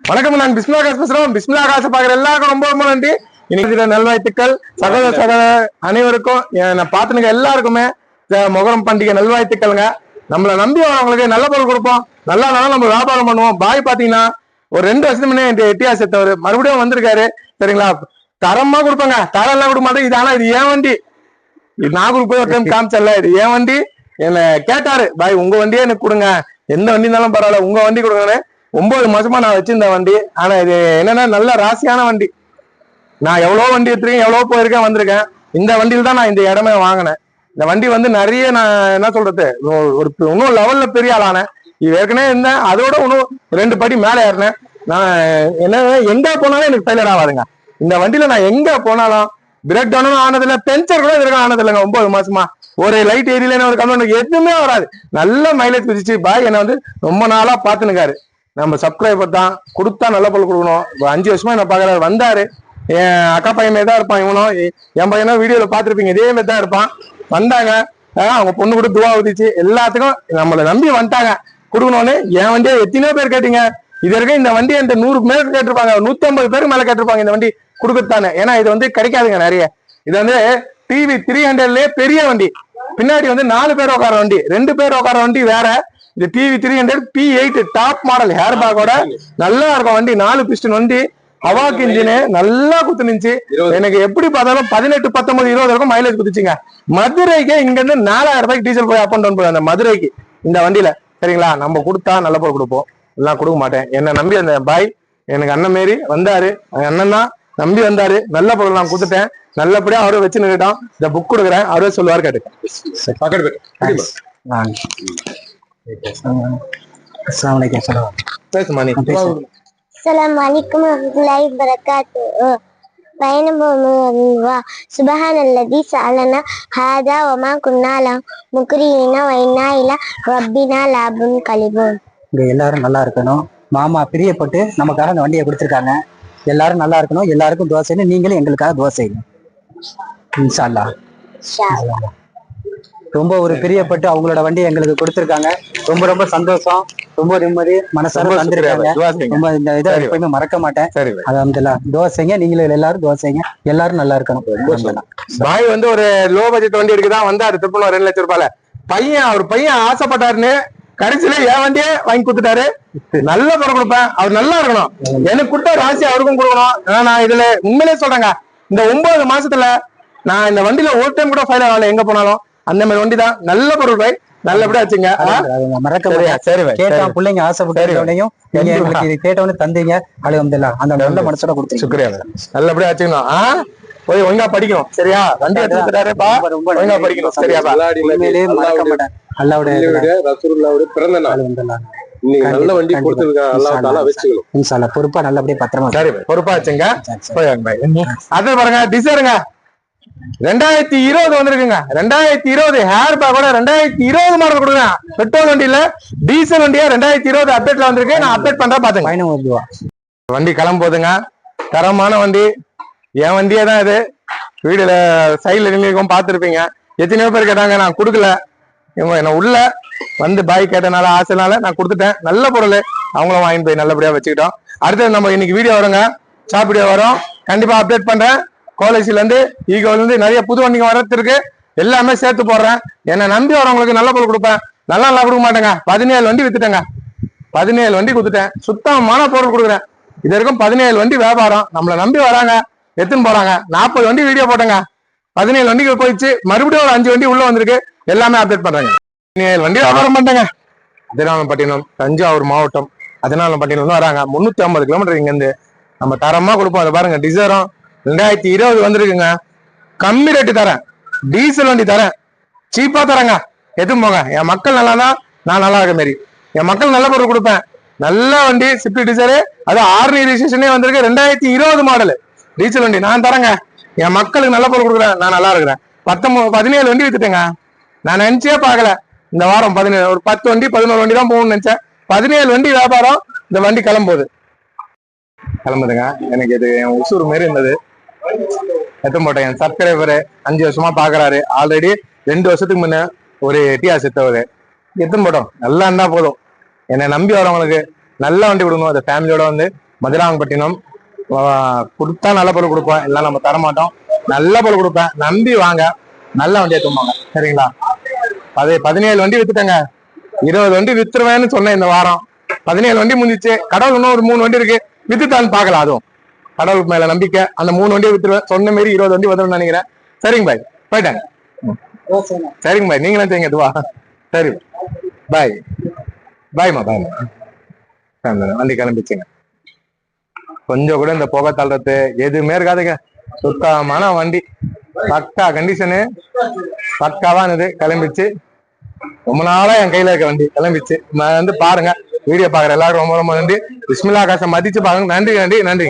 வணக்கம். நான் பிஸ்மிலா காசு பேசுறோம். பிஸ்மிலா காசு பாக்குற எல்லாருக்கும் ரொம்ப ரொம்ப நன்றி. இன்னைக்கு நல்வாழ்த்துக்கள் சகோதர அனைவருக்கும், நான் பாத்துனுங்க எல்லாருக்குமே மொகரம் பண்டிகை நல்வாழ்த்துக்கள்ங்க. நம்மளை நம்பி அவங்களுக்கு நல்ல பொருள் கொடுப்போம், நல்லா நம்ம வியாபாரம் பண்ணுவோம். பாய் பாத்தீங்கன்னா ஒரு 2 வருஷத்துக்கு முன்னே எட்டியாஸ் எடுத்தவர் மறுபடியும் வந்திருக்காரு. சரிங்களா, தரமா கொடுப்பாங்க, தரம் எல்லாம் கொடுக்க மாட்டேன். இது ஆனா இது ஏன் வண்டி, இது நாகூர் போய் ஒரு டைம் காமிச்சல, இது ஏன் வண்டி. என்ன கேட்டாரு, பாய் உங்க வண்டியே எனக்கு கொடுங்க, எந்த வண்டி இருந்தாலும் பரவாயில்ல, உங்க வண்டி கொடுங்கன்னு. 9 மாசமா நான் வச்சிருந்த வண்டி. ஆனா இது என்னன்னா நல்ல ராசியான வண்டி. நான் எவ்வளவு வண்டி எடுத்துருக்கேன், எவ்வளவு போயிருக்கேன், வந்திருக்கேன். இந்த வண்டியில தான் நான் இந்த இடமே வாங்கினேன். இந்த வண்டி வந்து நிறைய நான் என்ன சொல்றது, ஒரு இன்னும் லெவல்ல பெரிய ஆளானேன். இது ஏற்கனவே இருந்தேன், அதோட இன்னும் 2 படி மேலே ஏறினேன். நான் என்ன எங்க போனாலும் எனக்கு ஃபெயிலியர் ஆகாதுங்க. இந்த வண்டியில நான் எங்க போனாலும் பிரேக் டவுனும் ஆனதில்லை, பென்சர் கூட இதுவரைக்கும் ஆனதில்லைங்க. 9 மாசமா ஒரு லைட் ஏரியல ஒரு கம்ப்ளைண்ட் எதுவுமே வராது. நல்ல மைலேஜ் குதிச்சு. பாய் என்ன வந்து ரொம்ப நாளா பாத்துனுக்காரு. நம்ம சப்ஸ்கிரைபர் தான், கொடுத்தா நல்ல பொருள் கொடுக்கணும். 5 வருஷமா என்ன பாக்குறாரு. வந்தாரு, என் அக்கா பையன் மாதிரி தான் இருப்பான் இவனும். என் பையனும் வீடியோல பாத்துருப்பீங்க, இதே மாதிரி தான் இருப்பான். வந்தாங்க, அவங்க பொண்ணு கூட துவா ஊதிச்சு. எல்லாத்துக்கும் நம்மளை நம்பி வந்துட்டாங்க கொடுக்கணும்னு. என் வண்டியை எத்தனையோ பேர் கேட்டீங்க. இது வரைக்கும் இந்த வண்டி என்கிட்ட 100 பேர் கேட்டிருப்பாங்க, 150 பேருக்கு மேல கேட்டிருப்பாங்க இந்த வண்டி கொடுக்கத்தானே. ஏன்னா இது வந்து கிடைக்காதுங்க நிறைய. இது வந்து டிவி 300லயே பெரிய வண்டி. பின்னாடி வந்து 4 பேர் உட்கார வண்டி, 2 பேர் உட்கார வண்டி வேற. இது TV 300 P8 top model hair பேக்கோட நல்லா இருக்கும் வண்டி. 4 பிஸ்டன் வண்டி, ஹவாக் இன்ஜின், நல்லா குத்து நின்று. எனக்கு எப்படி பார்த்தாலும் 18, 19, 20 வரைக்கும் மைலேஜ் குதிச்சுங்க. மதுரைக்கு இங்க இருந்து 4000 ரூபாய்க்கு டீசல் போய் அப் அண்ட் டவுன் போய் அந்த மதுரைக்கு இந்த வண்டியில. சரிங்களா, நம்ம கொடுத்தா நல்ல பொருள் கொடுப்போம், எல்லாம் கொடுக்க மாட்டேன். என்ன நம்பி அந்த பாய் எனக்கு அண்ணன் மாரி வந்தாரு. அண்ணன் தான் நம்பி வந்தாரு. நல்ல பொருள் நான் கொடுத்துட்டேன். நல்லபடியா அவரை வச்சு நின்றுட்டோம். இந்த புக் கொடுக்குறேன், அவரே சொல்லுவாரு. கேட்டு சுபஹானல்லதி சஅலனா ஹாதா வமா குன்னா லஹு முக்ரினா வ இன்னா இலா ரப்பினா லஅபுன் கலிபூன். இங்க எல்லாரும் நல்லா இருக்கணும். மாமா பிரியப்பட்டு நமக்காக அந்த வண்டியை கொடுத்துருக்காங்க. எல்லாரும் நல்லா இருக்கணும். எல்லாருக்கும் துவா செய்யணும். நீங்களும் எங்களுக்காக துவா செய்யணும் இன்ஷா அல்லாஹ். ரொம்ப ஒரு பிரியப்பட்டு அவங்களோட வண்டி எங்களுக்கு கொடுத்துருக்காங்க. ரொம்ப ரொம்ப சந்தோஷம், ரொம்ப நிம்மதி, மனசார வந்திருக்காங்க. ரொம்ப இந்த இதை எப்பயுமே மறக்க மாட்டேன். அல்ஹம்துலில்லாஹ். துவா செய்யுங்க, நீங்களும் எல்லாரும் துவா செய்யுங்க. எல்லாரும் நல்லா இருக்கணும். பாய் வந்து ஒரு லோ பட்ஜெட் வண்டி இருக்குதான் வந்தாரு. திருப்பூர் 2 லட்சம் ரூபாயில அவர் பையன் ஆசைப்பட்டாருன்னு கடைசியில என் வண்டியே வாங்கி கொடுத்துட்டாரு. நல்ல பொருள் கொடுப்பேன், அவர் நல்லா இருக்கணும். எனக்கு கொடுத்த ராசி அவருக்கும் கொடுக்கணும். நான் இதுல உண்மையிலே சொல்றேங்க, இந்த 9 மாசத்துல நான் இந்த வண்டியில ஒரு டைம் கூட ஃபைல் ஆகல. எங்க போனாலும் அந்த மாதிரி வண்டி தான். நல்ல பொருள் பாய், நல்லபடியா வச்சுங்க. பிள்ளைங்க ஆசைப்பட்டவனையும் கேட்டவனே தந்தீங்க. அல்ஹம்துலில்லாஹ். அந்த நல்ல மனசோட கொடுத்து நல்லபடியா வச்சுக்கணும். போய் ஒழுங்கா படிக்கணும். சரியா, வண்டி எடுத்துட்டாருப்பா, ஒழுங்கா படிக்கணும். சரியா, அல்லாஹ்வுடைய ரசூலுல்லாஹ்வுடைய பிறந்த நாள். நீங்க நல்ல வண்டி கொடுத்திருக்காங்க, அல்லாஹ் தஆலா வெச்சுக்கணும் இன்ஷா அல்லாஹ். பொறுப்பா நல்லபடியா பத்திரமா. சரி, பொறுப்பா வச்சுங்க. அது பாருங்க, டிசைருங்க 2020 வந்திருக்குங்க. 2020 ஹேர் பேக்கோட 2020 மாடல் கொடுங்க. பெட்ரோல் வண்டி இல்ல, டீசல் வண்டியா 2020 அப்டேட்ல வந்திருக்கு. நான் அப்டேட் பண்றேன், பாத்துங்க. வண்டி கிளம்போதுங்க, தரமான வண்டி. என் வண்டியே தான் இது. வீடுல சைட்ல நின்றுக்கும் பாத்துருப்பீங்க. எத்தனையோ பேர் கேட்டாங்க, நான் கொடுக்கல. இவங்க என்ன உள்ள வந்து பாய் கேட்டனால ஆசைனால நான் கொடுத்துட்டேன். நல்ல பொருள், அவங்களும் வாங்கி போய் நல்லபடியா வச்சுக்கிட்டோம். அடுத்தது நம்ம இன்னைக்கு வீடியோ வருங்க, ஷாப் வீடியோ வரும். கண்டிப்பா அப்டேட் பண்றேன். கோலேஜ்ல இருந்து ஈகோல இருந்து நிறைய புது வண்டிங்க வரத்துருக்கு, எல்லாமே சேர்த்து போடுறேன். என்னை நம்பி வரவங்களுக்கு நல்ல பொருள் கொடுப்பேன். நல்லா கொடுக்க மாட்டேங்க. 17 வண்டி வித்துட்டேங்க. 17 வண்டி கொடுத்துட்டேன். சுத்தமான பொருள் கொடுக்குறேன். இது வரைக்கும் 17 வண்டி வியாபாரம். நம்மளை நம்பி வராங்க, எடுத்துன்னு போறாங்க. 40 வண்டி வீடியோ போட்டேங்க. 17 வண்டிக்கு போயிடுச்சு. மறுபடியும் ஒரு 5 வண்டி உள்ள வந்திருக்கு. எல்லாமே அப்டேட் பண்றாங்க. 17 வண்டி வியாபாரம் பண்றாங்க. அதினாலப்பட்டினம், தஞ்சாவூர் மாவட்டம் அதினாலப்பட்டினம் வராங்க. 350 கிலோமீட்டர் இங்க இருந்து நம்ம தரமா கொடுப்போம். அதை பாருங்க, டிசைரும் 2020 வந்திருக்குங்க. கம்மி ரேட்டு தரேன், டீசல் வண்டி தரேன், சீப்பா தரேங்க. எதுவும் போங்க. என் மக்கள் நல்லா தான் நான் நல்லா இருக்க மாரி என் மக்கள் நல்ல பொருள் கொடுப்பேன். நல்ல வண்டி ஸ்விஃப்ட் டிசைரு, அது ஆர்னி ரிஜிஸ்ட்ரேஷனே வந்திருக்கு. 2020 மாடல் டீசல் வண்டி நான் தரேங்க. என் மக்களுக்கு நல்ல பொருள் கொடுக்குறேன். நான் நல்லா இருக்கிறேன். 17 வண்டி வித்துட்டேங்க. நான் நினைச்சே பார்க்கல இந்த வாரம் 17 ஒரு 10 வண்டி 11 வண்டி தான் போகணும்னு நினைச்சேன். 17 வண்டி வியாபாரம். இந்த வண்டி கிளம்புதுங்க. எனக்கு இது என் உசூர் மாரி இருந்தது. எத்தனை போட்டேன். என் சப்ஸ்கிரைபரு 5 வருஷமா பாக்குறாரு. ஆல்ரெடி 2 வருஷத்துக்கு முன்ன ஒரு எட்டியாஸ் எடுத்தவர். எத்தனை போட்டோம் நல்லா இருந்தா போதும். என்னை நம்பி வரவங்களுக்கு நல்ல வண்டி கொடுக்கணும். அந்த ஃபேமிலியோட வந்து மதுராங்கப்பட்டினம். கொடுத்தா நல்ல பொருள் கொடுப்போம், இல்லை நம்ம தரமாட்டோம். நல்ல பொருள் கொடுப்பேன், நம்பி வாங்க. நல்ல வண்டியை தும்பாங்க, சரிங்களா? 17 வண்டி வித்துட்டேங்க. 20 வண்டி வித்துருவேன்னு சொன்னேன் இந்த வாரம். 17 வண்டி முடிஞ்சிச்சு. கடவுள் இன்னும் ஒரு 3 வண்டி இருக்கு, வித்துட்டான்னு பாக்கலாம். அதுவும் கடவுளுக்கு மேல நம்பிக்கை. அந்த 3 வண்டியை வித்துருவேன். சொன்ன மாரி 20 வண்டி வந்துடும் நினைக்கிறேன். சரிங்க பாய், போயிட்டேன். சரிங்க பாய், நீங்களும் செய்யுங்க இதுவா. சரி பாய். பாய்மா, பாய்மா. வண்டி கிளம்பிச்சுங்க. கொஞ்சம் கூட இந்த புகை தள்ளுறது எதுவுமே இருக்காதுங்க. சுத்தமான வண்டி, பக்கா கண்டிஷனு, பக்காவா இருந்தது. கிளம்பிச்சு. ரொம்ப நாளா என் கையில இருக்க வண்டி கிளம்பிச்சு. பாருங்க, வீடியோ பாக்குற எல்லாரும் ரொம்ப ரொம்ப நன்றி. பிஸ்மில்லா ஆகாசம் மதிச்சு பாருங்க. நன்றி நன்றி நன்றி.